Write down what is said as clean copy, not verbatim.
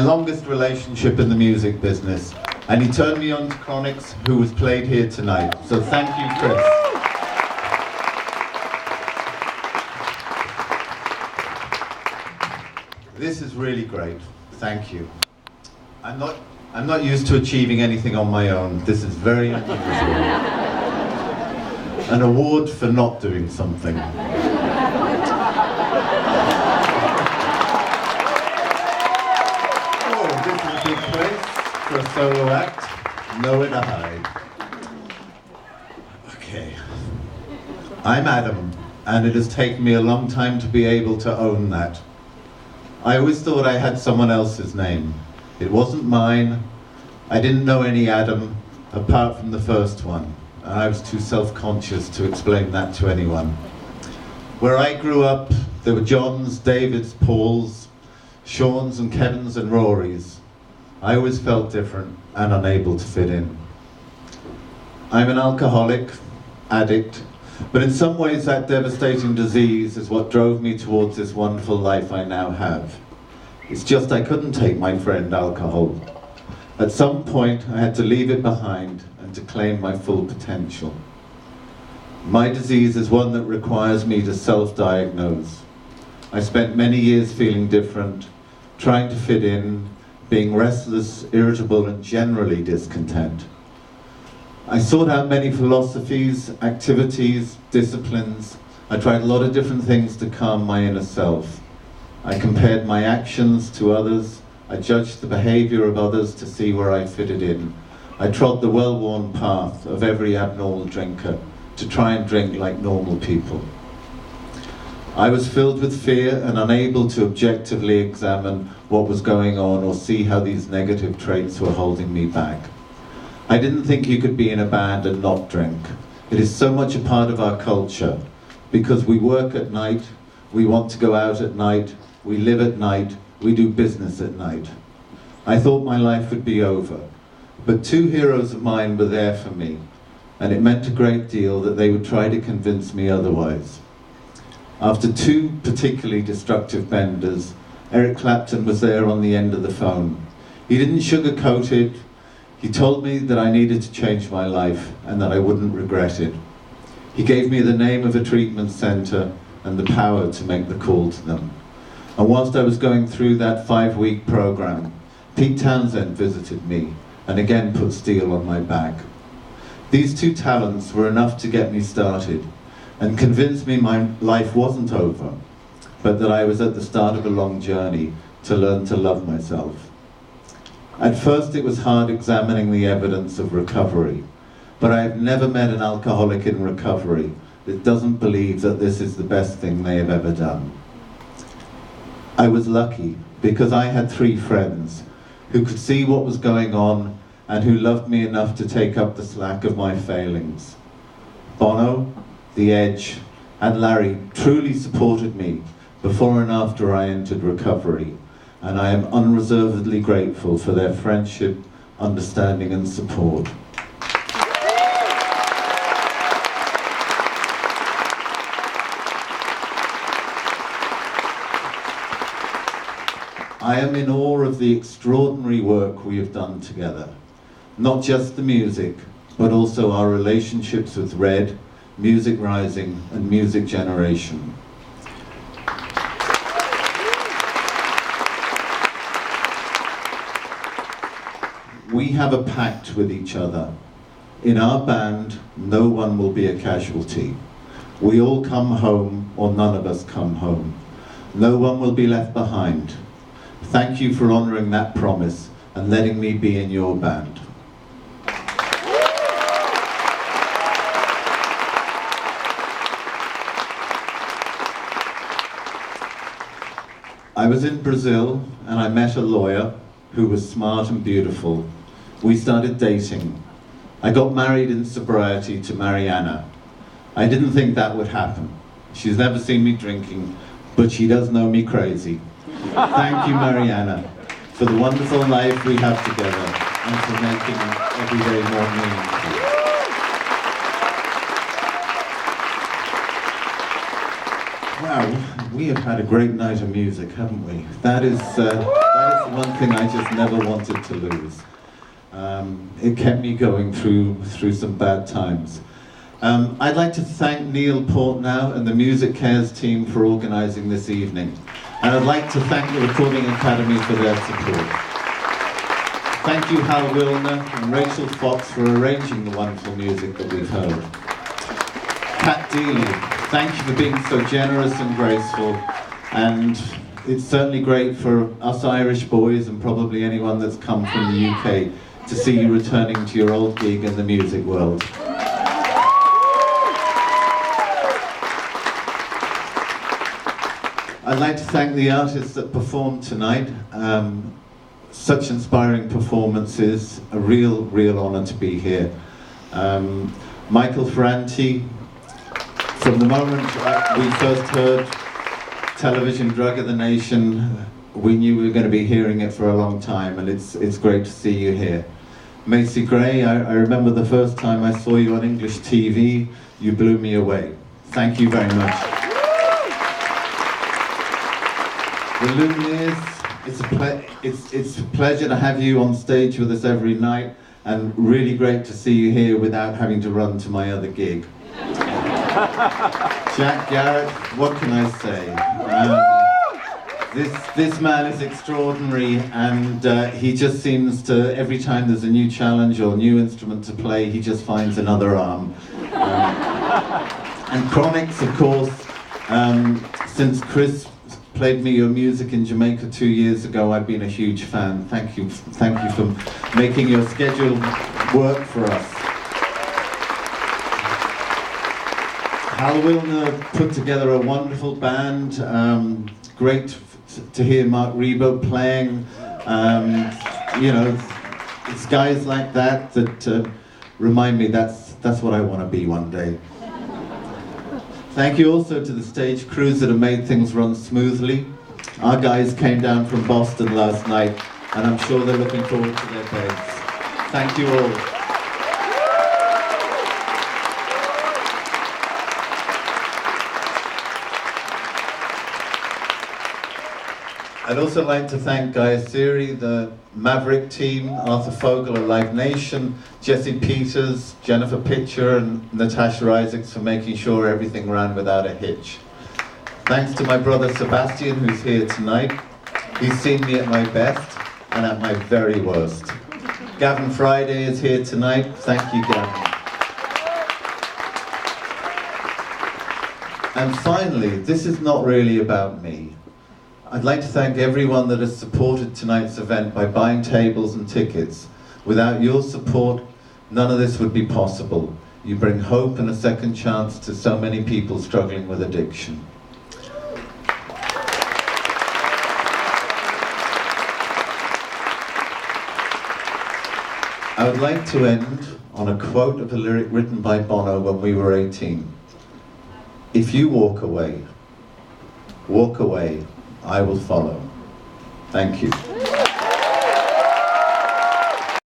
Longest relationship in the music business, and he turned me on to Chronix, who was played here tonight. So thank you, Chris. This is really great. Thank you. I'm not used to achieving anything on my own. This is very unusual. An award for not doing something. Big place for a solo act, nowhere to hide. Okay. I'm Adam, and it has taken me a long time to be able to own that. I always thought I had someone else's name. It wasn't mine. I didn't know any Adam, apart from the first one, and I was too self-conscious to explain that to anyone. Where I grew up, there were Johns, Davids, Pauls, Seans and Kevins and Rorys. I always felt different and unable to fit in. I'm an alcoholic, addict, but in some ways that devastating disease is what drove me towards this wonderful life I now have. It's just I couldn't take my friend alcohol. At some point I had to leave it behind and to claim my full potential. My disease is one that requires me to self-diagnose. I spent many years feeling different, trying to fit in, being restless, irritable, and generally discontent. I sought out many philosophies, activities, disciplines. I tried a lot of different things to calm my inner self. I compared my actions to others. I judged the behavior of others to see where I fitted in. I trod the well-worn path of every abnormal drinker to try and drink like normal people. I was filled with fear and unable to objectively examine what was going on or see how these negative traits were holding me back. I didn't think you could be in a band and not drink. It is so much a part of our culture because we work at night, we want to go out at night, we live at night, we do business at night. I thought my life would be over, but two heroes of mine were there for me, and it meant a great deal that they would try to convince me otherwise. After two particularly destructive benders, Eric Clapton was there on the end of the phone. He didn't sugarcoat it. He told me that I needed to change my life and that I wouldn't regret it. He gave me the name of a treatment centre and the power to make the call to them. And whilst I was going through that 5-week programme, Pete Townsend visited me and again put steel on my back. These two talents were enough to get me started and convinced me my life wasn't over, but that I was at the start of a long journey to learn to love myself. At first it was hard examining the evidence of recovery, but I have never met an alcoholic in recovery that doesn't believe that this is the best thing they have ever done. I was lucky because I had 3 friends who could see what was going on and who loved me enough to take up the slack of my failings. Bono, The Edge, and Larry truly supported me before and after I entered recovery, and I am unreservedly grateful for their friendship, understanding and support. I am in awe of the extraordinary work we have done together, not just the music, but also our relationships with Red, Music Rising and Music Generation. We have a pact with each other. In our band, no one will be a casualty. We all come home, or none of us come home. No one will be left behind. Thank you for honouring that promise and letting me be in your band. I was in Brazil and I met a lawyer who was smart and beautiful. We started dating. I got married in sobriety to Mariana. I didn't think that would happen. She's never seen me drinking, but she does know me crazy. Thank you, Mariana, for the wonderful life we have together and for making every day more meaningful. Wow, we have had a great night of music, haven't we? That is one thing I just never wanted to lose. It kept me going through some bad times. I'd like to thank Neil Portnow and the Musicares team for organising this evening. And I'd like to thank the Recording Academy for their support. Thank you, Hal Wilner and Rachel Fox, for arranging the wonderful music that we've heard. Pat Deely, thank you for being so generous and graceful. And it's certainly great for us Irish boys, and probably anyone that's come from the UK, to see you returning to your old gig in the music world. I'd like to thank the artists that performed tonight. Such inspiring performances, a real honour to be here. Michael Ferranti, from the moment we first heard Television Drug of the Nation, we knew we were going to be hearing it for a long time, and it's great to see you here. Macy Gray, I remember the first time I saw you on English TV, you blew me away. Thank you very much. The Lumineers, it's a pleasure to have you on stage with us every night, and really great to see you here without having to run to my other gig. Jack Garrett, what can I say? This man is extraordinary, and he just seems to, every time there's a new challenge or new instrument to play, he just finds another arm. And Chronics, of course, since Chris played me your music in Jamaica 2 years ago, I've been a huge fan. Thank you for making your schedule work for us. Hal Wilner put together a wonderful band. Great to hear Mark Rebo playing. You know, it's guys like that remind me that's what I want to be one day. Thank you also to the stage crews that have made things run smoothly. Our guys came down from Boston last night, and I'm sure they're looking forward to their beds. Thank you all. I'd also like to thank Guy Siri, the Maverick team, Arthur Fogel of Live Nation, Jesse Peters, Jennifer Pitcher and Natasha Isaacs for making sure everything ran without a hitch. Thanks to my brother Sebastian, who's here tonight. He's seen me at my best and at my very worst. Gavin Friday is here tonight. Thank you, Gavin. And finally, this is not really about me. I'd like to thank everyone that has supported tonight's event by buying tables and tickets. Without your support, none of this would be possible. You bring hope and a second chance to so many people struggling with addiction. I would like to end on a quote of a lyric written by Bono when we were 18. If you walk away, I will follow. Thank you.